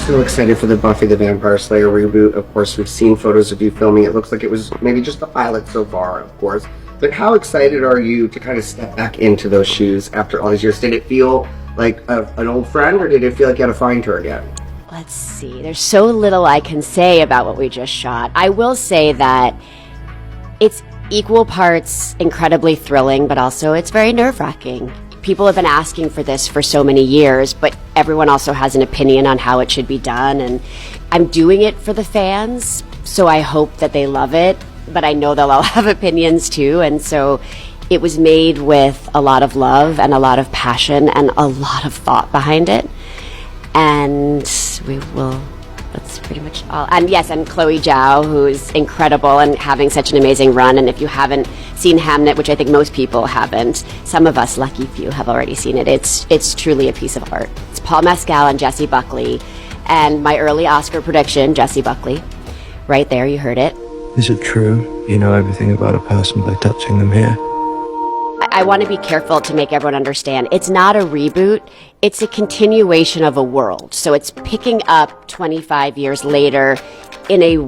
so excited for the Buffy the Vampire Slayer reboot. Of course, we've seen photos of you filming. It looks like it was maybe just the pilot so far, of course. But how excited are you to kind of step back into those shoes after all these years? Did it feel like an old friend, or did it feel like you had to find her again? Let's see. There's so little I can say about what we just shot. I will say that it's equal parts incredibly thrilling, but also it's very nerve-wracking. People have been asking for this for so many years, but everyone also has an opinion on how it should be done, and I'm doing it for the fans, so I hope that they love it, but I know they'll all have opinions too, and so it was made with a lot of love and a lot of passion and a lot of thought behind it, and that's pretty much all. And yes, and Chloe Zhao, who's incredible and having such an amazing run. And if you haven't seen Hamnet, which I think most people haven't, some of us lucky few have already seen it. It's truly a piece of art. It's Paul Mescal and Jessie Buckley, and my early Oscar prediction, Jessie Buckley. Right there, you heard it. Is it true you know everything about a person by touching them here? I want to be careful to make everyone understand. It's not a reboot. It's a continuation of a world. So it's picking up 25 years later in a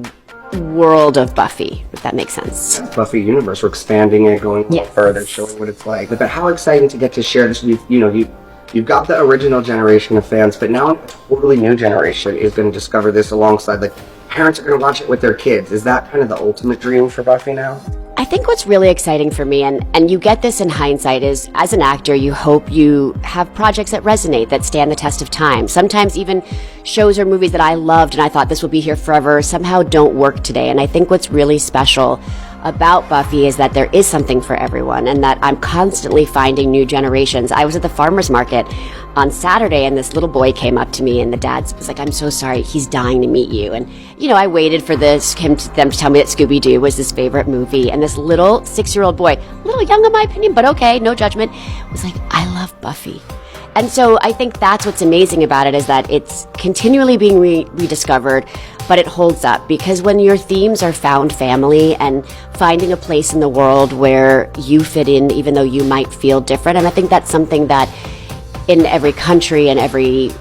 world of Buffy, if that makes sense. Buffy universe, we're expanding it, going a little further, showing what it's like. But how exciting to get to share this. You've got the original generation of fans, but now a totally new generation is going to discover this alongside. Like, parents are going to watch it with their kids. Is that kind of the ultimate dream for Buffy now? I think what's really exciting for me, and you get this in hindsight, is as an actor, you hope you have projects that resonate, that stand the test of time. Sometimes even shows or movies that I loved and I thought this will be here forever somehow don't work today. And I think what's really special about Buffy is that there is something for everyone, and that I'm constantly finding new generations. I was at the farmer's market on Saturday, and this little boy came up to me, and the dad was like, "I'm so sorry, he's dying to meet you." And I waited for them to tell me that Scooby-Doo was his favorite movie, and this little 6-year-old boy, a little young in my opinion, but okay, no judgment, was like, "I love Buffy." And so I think that's what's amazing about it, is that it's continually being rediscovered, but it holds up, because when your themes are found family and finding a place in the world where you fit in, even though you might feel different, and I think that's something that in every country and every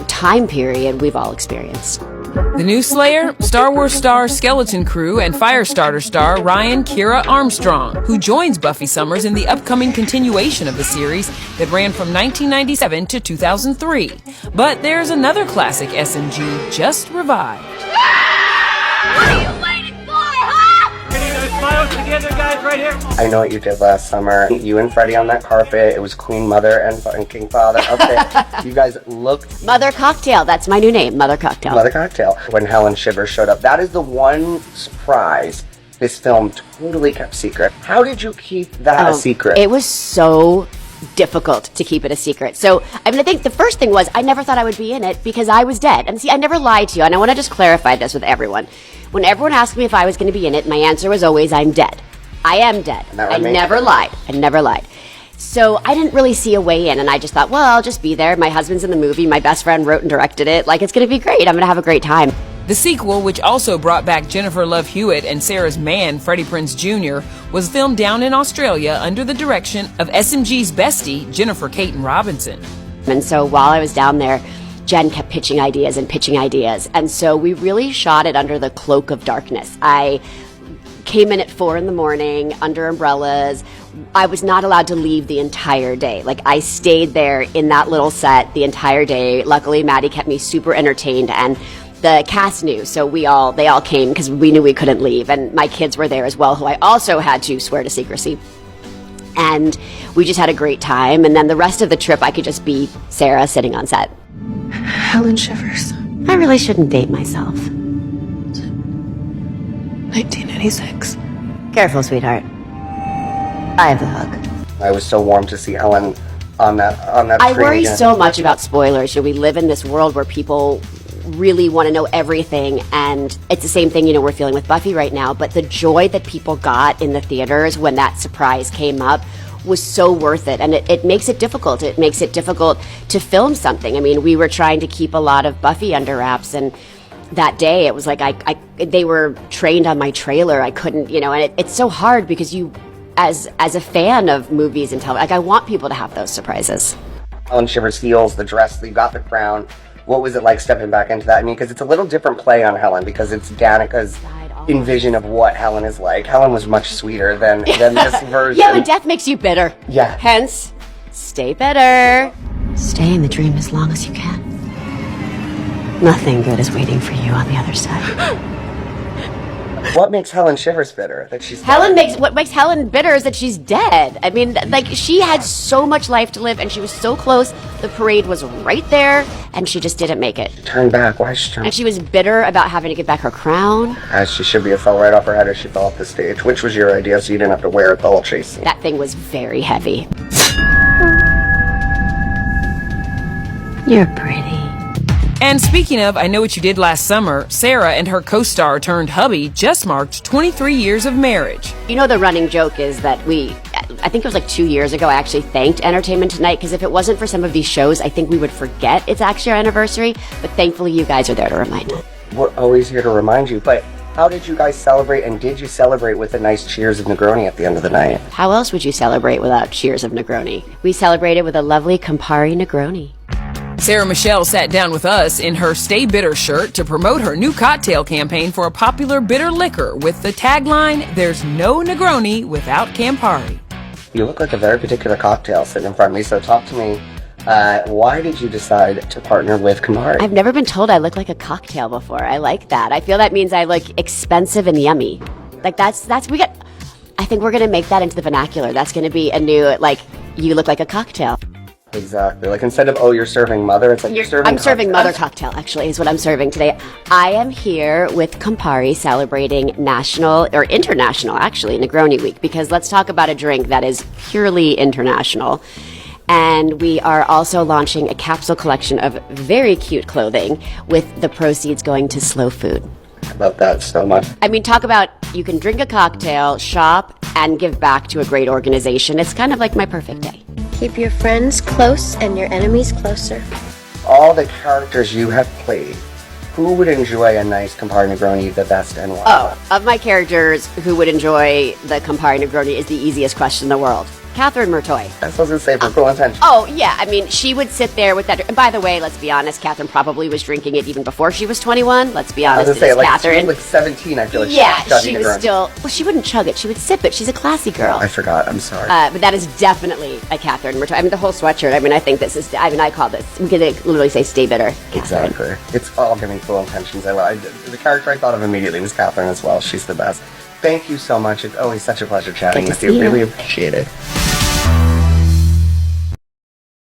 time period we've all experienced. The new Slayer, Star Wars star Skeleton Crew, and Firestarter star Ryan Kira Armstrong, who joins Buffy Summers in the upcoming continuation of the series that ran from 1997 to 2003. But there's another classic SMG just revived. What are you waiting for, huh? Getting those smiles together, guys, right here. I know what you did last summer. You and Freddie on that carpet. It was Queen Mother and King Father up there. You guys looked... Mother Cocktail, that's my new name, Mother Cocktail. Mother Cocktail. When Helen Shivers showed up. That is the one surprise this film totally kept secret. How did you keep that a secret? It was so difficult to keep it a secret. So, I think the first thing was I never thought I would be in it because I was dead. And see, I never lied to you, and I want to just clarify this with everyone. When everyone asked me if I was going to be in it, my answer was always, I'm dead. I am dead. I never lied. I never lied. So I didn't really see a way in, and I just thought, well, I'll just be there. My husband's in the movie. My best friend wrote and directed it. Like, it's going to be great. I'm going to have a great time. The sequel, which also brought back Jennifer Love Hewitt and Sarah's man, Freddie Prinze Jr., was filmed down in Australia under the direction of SMG's bestie, Jennifer Caton Robinson. And so while I was down there, Jen kept pitching ideas. And so we really shot it under the cloak of darkness. I came in at 4 a.m. under umbrellas. I was not allowed to leave the entire day. Like, I stayed there in that little set the entire day. Luckily, Maddie kept me super entertained, and the cast knew, so they all came because we knew we couldn't leave, and my kids were there as well, who I also had to swear to secrecy. And we just had a great time, and then the rest of the trip I could just be Sarah sitting on set. Helen Shivers. I really shouldn't date myself. 1986. Careful, sweetheart. I have the hook. I was so warm to see Ellen on that I screen worry again. so much about spoilers. We live in this world where people really want to know everything, and it's the same thing we're feeling with Buffy right now, but the joy that people got in the theaters when that surprise came up was so worth it, and it makes it difficult. It makes it difficult to film something. I mean, we were trying to keep a lot of Buffy under wraps, and that day it was like they were trained on my trailer. I couldn't, and it's so hard because you, as a fan of movies and television, I want people to have those surprises. Helen Shivers' heels, the dress, you got the crown. What was it like stepping back into that? I mean, because it's a little different play on Helen, because it's Danica's envision of what Helen is like. Helen was much sweeter than this version. Yeah, but death makes you bitter. Yeah. Hence, stay bitter. Stay in the dream as long as you can. Nothing good is waiting for you on the other side. What makes Helen Shivers bitter? That she's What makes Helen bitter is that she's dead. I mean, like, she had so much life to live, and she was so close. The parade was right there, and she just didn't make it. Turn back. Why is she turning? And she was bitter about having to give back her crown. As she should be. It fell right off her head as she fell off the stage. Which was your idea, so you didn't have to wear it the whole chase scene. That thing was very heavy. You're pretty. And speaking of I Know What You Did Last Summer, Sarah and her co-star turned hubby just marked 23 years of marriage. You know, the running joke is that I think it was like 2 years ago, I actually thanked Entertainment Tonight, because if it wasn't for some of these shows, I think we would forget it's actually our anniversary. But thankfully, you guys are there to remind us. We're always here to remind you. But how did you guys celebrate, and did you celebrate with a nice cheers of Negroni at the end of the night? How else would you celebrate without cheers of Negroni? We celebrated with a lovely Campari Negroni. Sarah Michelle sat down with us in her Stay Bitter shirt to promote her new cocktail campaign for a popular bitter liquor with the tagline, "There's no Negroni without Campari." You look like a very particular cocktail sitting in front of me, so talk to me. Why did you decide to partner with Campari? I've never been told I look like a cocktail before. I like that. I feel that means I look expensive and yummy. Like I think we're gonna make that into the vernacular. That's gonna be a new, like, you look like a cocktail. Exactly. Like, instead of, oh, you're serving mother, it's like you're serving I'm serving mother cocktail, actually, is what I'm serving today. I am here with Campari celebrating national, or international, actually, Negroni Week, because let's talk about a drink that is purely international. And we are also launching a capsule collection of very cute clothing with the proceeds going to Slow Food. I love that so much. I mean, talk about, you can drink a cocktail, shop, and give back to a great organization. It's kind of like my perfect day. Keep your friends close and your enemies closer. All the characters you have played, who would enjoy a nice Campari Negroni the best and why? Oh, of my characters, who would enjoy the Campari Negroni is the easiest question in the world. Catherine Murtoy. That's what I was going to say, for Cruel Intentions. Oh, yeah. I mean, she would sit there with that. And by the way, let's be honest, Catherine probably was drinking it even before she was 21. Let's be honest, I was going to say, like, Catherine. she was like 17, I feel like. She was still, well, she wouldn't chug it. She would sip it. She's a classy girl. I forgot. I'm sorry. But that is definitely a Catherine Murtoy. I mean, the whole sweatshirt. I mean, I think this is, I call this, we could literally say Stay Bitter, Catherine. Exactly. It's all giving Cruel Intentions. The character I thought of immediately was Catherine as well. She's the best. Thank you so much. It's always such a pleasure chatting with you. Really appreciate it.